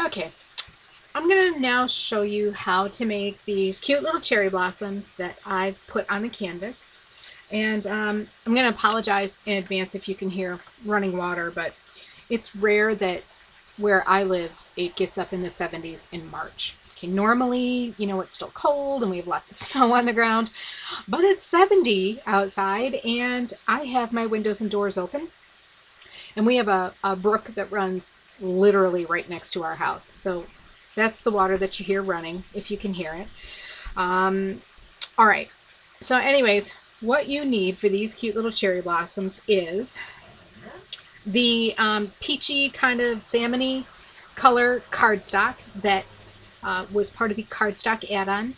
Okay, I'm going to now show you how to make these cute little cherry blossoms that I've put on the canvas. And I'm going to apologize in advance if you can hear running water, but it's rare that where I live it gets up in the 70s in March. Okay, normally, you know, it's still cold and we have lots of snow on the ground, but it's 70 outside and I have my windows and doors open. And we have a brook that runs literally right next to our house. So that's the water that you hear running, if you can hear it. All right. So anyways, what you need for these cute little cherry blossoms is the peachy kind of salmony color cardstock that was part of the cardstock add-on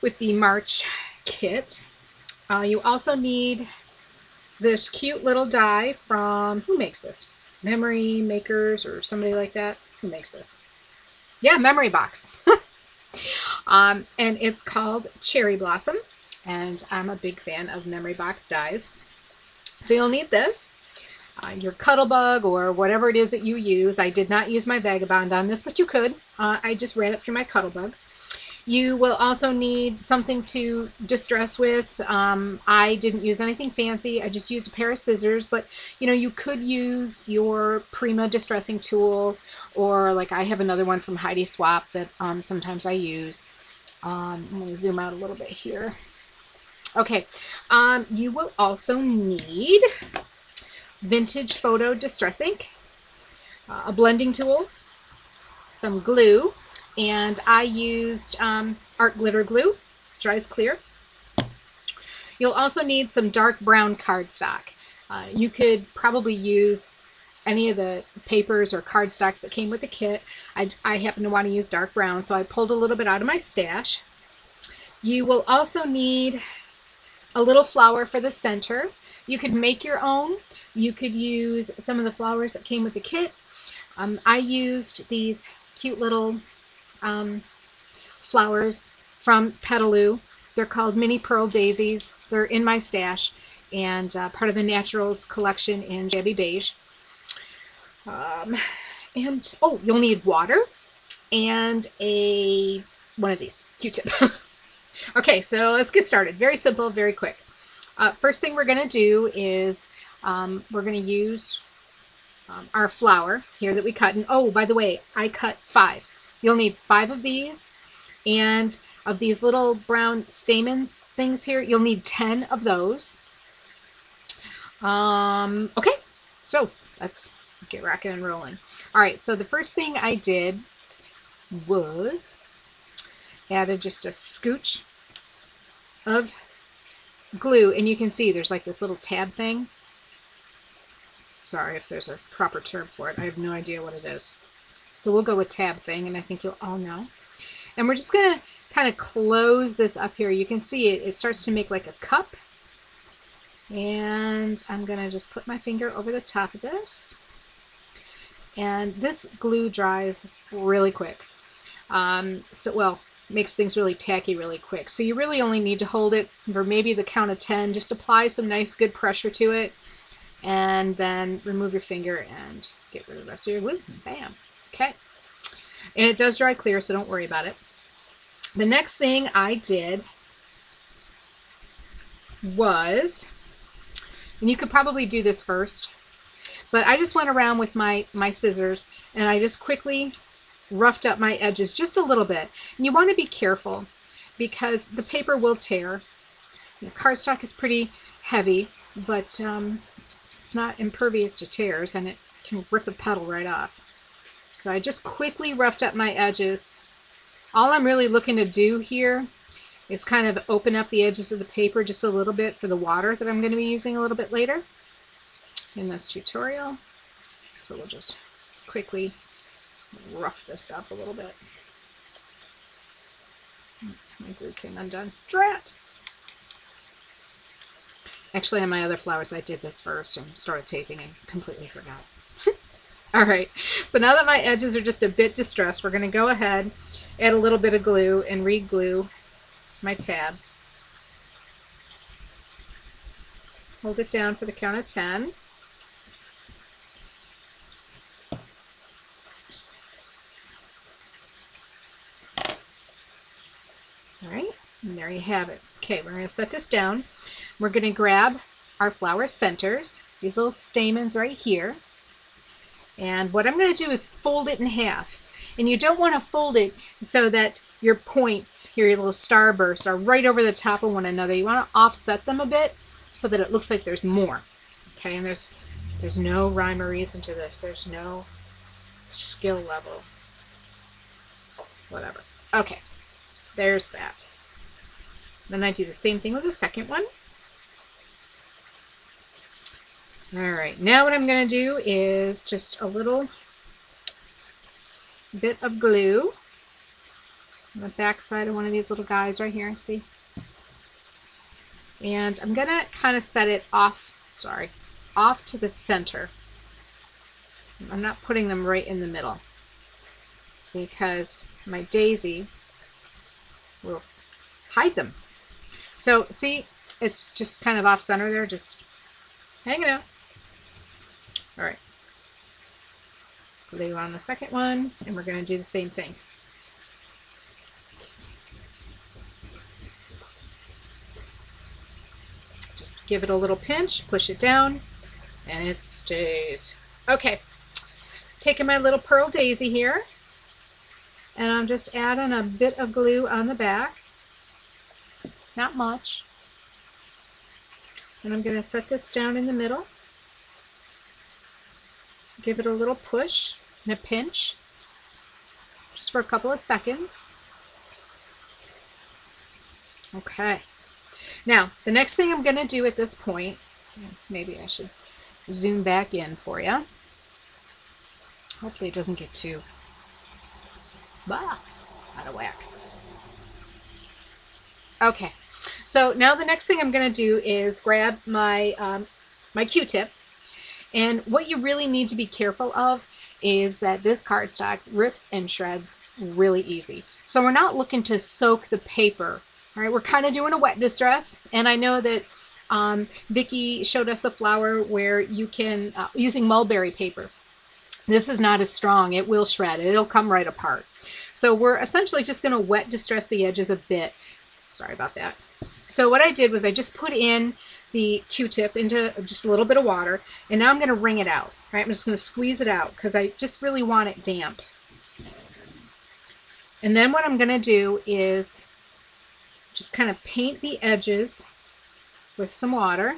with the March kit. You also need this cute little die from, who makes this? Memory Makers or somebody like that. Who makes this? Yeah, Memory Box. And it's called Cherry Blossom, and I'm a big fan of Memory Box dies. So you'll need this, your Cuttlebug or whatever it is that you use. I did not use my Vagabond on this, but you could. I just ran it through my Cuttlebug. You will also need something to distress with. I didn't use anything fancy. I just used a pair of scissors, but you know, you could use your Prima distressing tool, or like I have another one from Heidi Swap that sometimes I use. I'm going to zoom out a little bit here. Okay, you will also need vintage photo distress ink, a blending tool, some glue, and I used art glitter glue, dries clear. You'll also need some dark brown cardstock. You could probably use any of the papers or cardstocks that came with the kit. I happen to want to use dark brown, so I pulled a little bit out of my stash. You will also need a little flower for the center. You could make your own. You could use some of the flowers that came with the kit. I used these cute little flowers from Petaloo. They're called Mini Pearl Daisies. They're in my stash and part of the Naturals collection in Shabby Beige. And oh, you'll need water and one of these, Q-tip. Okay, so let's get started. Very simple, very quick. First thing we're going to do is we're going to use our flower here that we cut. And oh, by the way, I cut 5. You'll need 5 of these, and of these little brown stamens things here, you'll need 10 of those. Okay, so let's get rocking and rolling. All right, so the first thing I did was added just a scooch of glue, and you can see there's like this little tab thing. Sorry if there's a proper term for it. I have no idea what it is. So we'll go with tab thing, and I think you'll all know. And we're just going to kind of close this up here. You can see it starts to make like a cup. And I'm going to just put my finger over the top of this. And this glue dries really quick. Well, makes things really tacky really quick. So you really only need to hold it for maybe the count of 10. Just apply some nice good pressure to it. And then remove your finger and get rid of the rest of your glue. Bam. Okay. And it does dry clear, so don't worry about it. The next thing I did was, and you could probably do this first, but I just went around with my scissors and I just quickly roughed up my edges just a little bit. And you want to be careful because the paper will tear. You know, cardstock is pretty heavy, but it's not impervious to tears, and it can rip a petal right off. So I just quickly roughed up my edges. All I'm really looking to do here is kind of open up the edges of the paper just a little bit for the water that I'm going to be using a little bit later in this tutorial. So we'll just quickly rough this up a little bit. My glue came undone. Drat! Actually, on my other flowers, I did this first and started taping and completely forgot. Alright, so now that my edges are just a bit distressed, we're going to go ahead, add a little bit of glue, and re-glue my tab. Hold it down for the count of 10. All right, and there you have it. Okay, we're going to set this down. We're going to grab our flower centers, these little stamens right here, and what I'm going to do is fold it in half. And you don't want to fold it so that your points, your little starbursts, are right over the top of one another. You want to offset them a bit so that it looks like there's more. Okay, and there's no rhyme or reason to this. There's no skill level. Whatever. Okay, there's that. Then I do the same thing with the second one. Alright, now what I'm going to do is just a little bit of glue on the back side of one of these little guys right here, see? And I'm going to kind of set it off to the center. I'm not putting them right in the middle because my daisy will hide them. So see, it's just kind of off center there, just hanging out. All right, glue on the second one, and we're going to do the same thing. Just give it a little pinch, push it down, and it stays. Okay, taking my little pearl daisy here, and I'm just adding a bit of glue on the back, not much, and I'm going to set this down in the middle. Give it a little push and a pinch, just for a couple of seconds. Okay. Now, the next thing I'm going to do at this point, maybe I should zoom back in for you. Hopefully it doesn't get too out of whack. Okay. So now the next thing I'm going to do is grab my my Q-tip. And what you really need to be careful of is that this cardstock rips and shreds really easy. So we're not looking to soak the paper. All right, we're kind of doing a wet distress. And I know that Vicki showed us a flower where you can, using mulberry paper. This is not as strong. It will shred. It'll come right apart. So we're essentially just going to wet distress the edges a bit. Sorry about that. So what I did was I just put in the Q-tip into just a little bit of water, and now I'm going to wring it out. Right? I'm just going to squeeze it out because I just really want it damp. And then what I'm going to do is just kind of paint the edges with some water,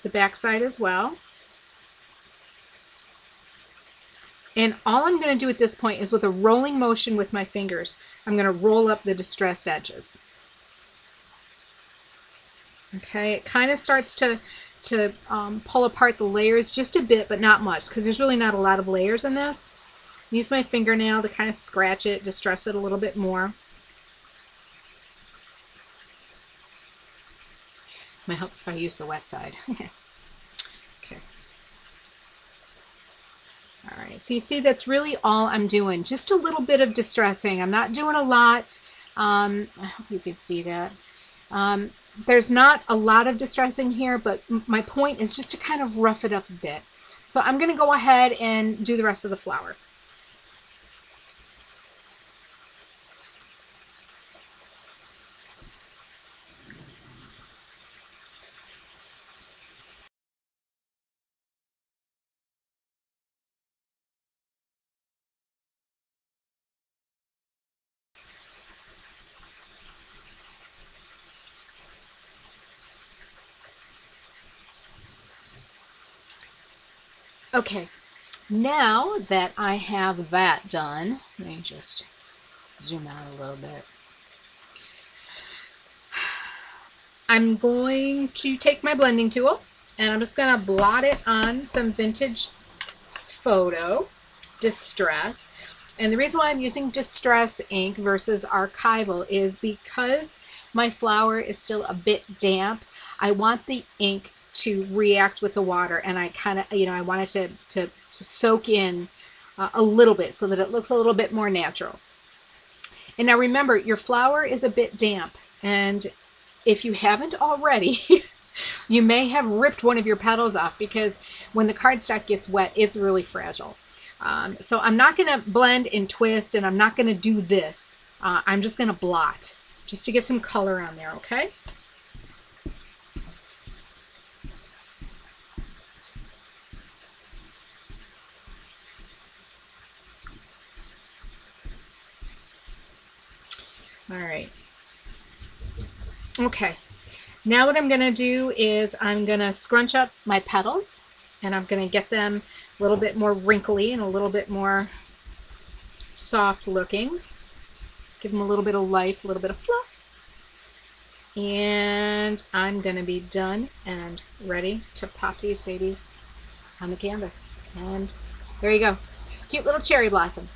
the back side as well. And all I'm going to do at this point is with a rolling motion with my fingers, I'm going to roll up the distressed edges. Okay, it kind of starts to pull apart the layers just a bit, but not much, because there's really not a lot of layers in this. Use my fingernail to kind of scratch it, distress it a little bit more. Might help if I use the wet side. Okay. All right, so you see that's really all I'm doing. Just a little bit of distressing. I'm not doing a lot. I hope you can see that. There's not a lot of distressing here, but my point is just to kind of rough it up a bit. So I'm going to go ahead and do the rest of the flower. Okay, now that I have that done, let me just zoom out a little bit. I'm going to take my blending tool and I'm just going to blot it on some Vintage Photo Distress. And the reason why I'm using Distress ink versus Archival is because my flower is still a bit damp. I want the ink to react with the water, and I kind of, I want it to soak in a little bit so that it looks a little bit more natural. And now remember, your flower is a bit damp, and if you haven't already, you may have ripped one of your petals off, because when the cardstock gets wet, it's really fragile. So I'm not going to blend and twist, and I'm not going to do this. I'm just going to blot just to get some color on there, okay? All right. Okay. Now what I'm going to do is I'm going to scrunch up my petals, and I'm going to get them a little bit more wrinkly and a little bit more soft looking. Give them a little bit of life, a little bit of fluff. And I'm going to be done and ready to pop these babies on the canvas. And there you go. Cute little cherry blossom.